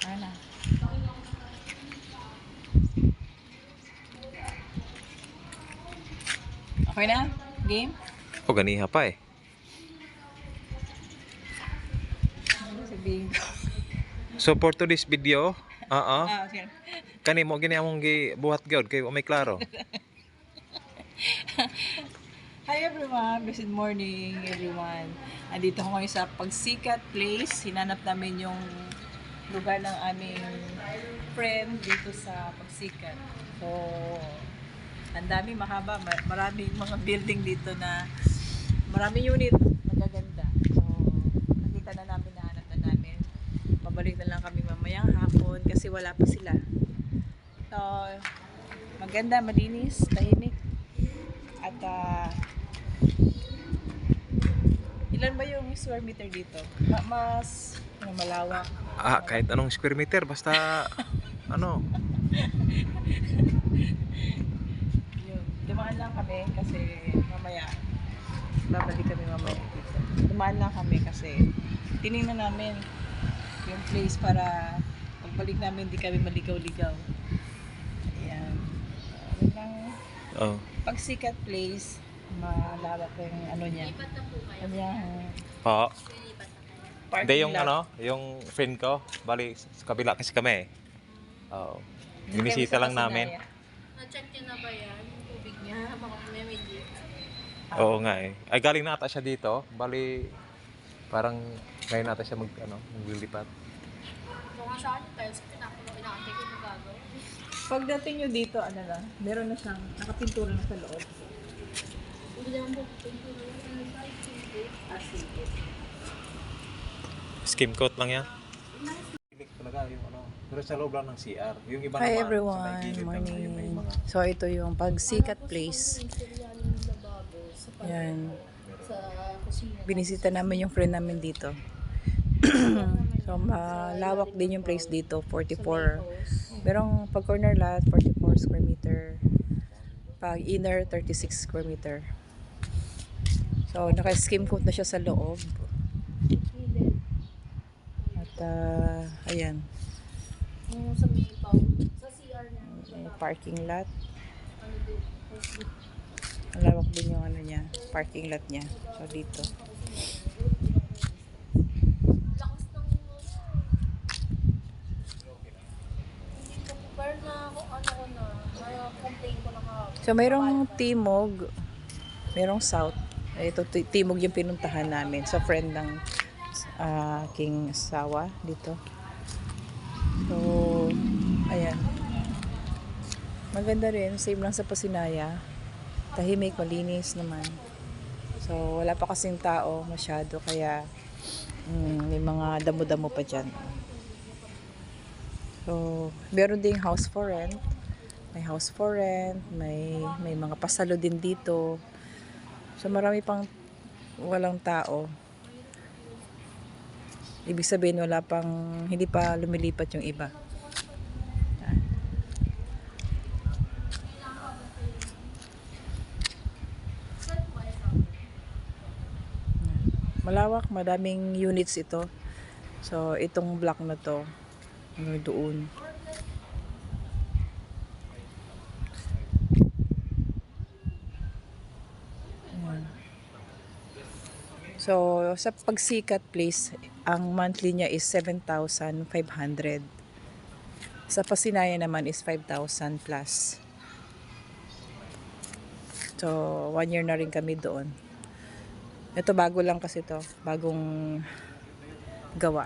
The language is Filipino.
Ano? Okay na? Game? O ganiha pa eh. Ano sabihin ko? So for today's video, Okay. kani mo gini among gibuhat gyud kay may klaro. Hi everyone! Blessed morning everyone! Andito ko ngayon sa Pagsikat Place. Hinanap namin yung lugar ng aming friend dito sa Pagsikat. So, ang dami, mahaba. Maraming mga building dito na maraming unit. Magaganda. So, nakita na namin, nahanap na namin. Pabalik na lang kami mamayang hapon kasi wala pa sila. So, maganda, malinis, tahimik. At ilan ba yung square meter dito? Mas malawak. Kahit anong square meter basta ano. Yun. Dumaan lang kami kasi mamaya babalik kami mamaya dito. Dumaan lang kami kasi tinignan namin yung place para pagbalik namin di kami maligaw-ligaw. Ayan. Yun lang. Oh. Pagsikat Place, malawak yung ano niya. Ano yung Oo. parking Hindi yung lot. ano, yung friend ko, bali sa kabila kasi kami. Oo. Doon kami Binisita sa lang namin. Pasinaya. Na-check niya na ba yan? Yung tubig niya? Mga kumemedit. Oo nga eh. Ay galing na ata siya dito. Bali parang ngayon ata siya maglilipat. So nga sa akin, tiles, pinakantay ko yung gagawin. Pagdating nyo dito, ano na, meron na siyang nakapintura na sa loob. Hindi naman po, pintura yung Sige. Skim coat lang yan. Talaga yung ano, pero sa loob lang ng CR. Yung iba Hi naman, everyone, sa may gilid lang, yung may morning. mga So ito yung Pagsikat Place. Yan. Sa kusina. Binisita namin yung friend namin dito. So malawak din yung place dito, 44. Merong pag corner lot, 44 square meter. Pag inner, 36 square meter. So naka-skim coat na siya sa loob. At ayan, Yung sa may pau, sa CR niya. may parking lot. Ano din? Malawak din yung ano niya, parking lot niya. So dito. Lakas ng hindi ko pero na ano ko na complain ko na kahapon. So mayroong timog, mayroong south. Ito timog yung pinuntahan namin sa friend ng King Sawa dito. So ayan. Maganda rin, same lang sa Pasinaya. Tahimik, malinis naman. So wala pa kasing tao masyado kaya may mga damo-damo pa dyan. So meron ding house for rent. May house for rent, may mga pasalo din dito. So marami pang walang tao. Ibig sabihin hindi pa lumilipat yung iba. Yan. Malawak, madaming units ito. So itong block na to, doon. So, sa Pagsikat Place, ang monthly niya is 7,500. Sa Pasinaya naman is 5,000 plus. So, 1 year na rin kami doon. Ito bago lang kasi to, bagong gawa.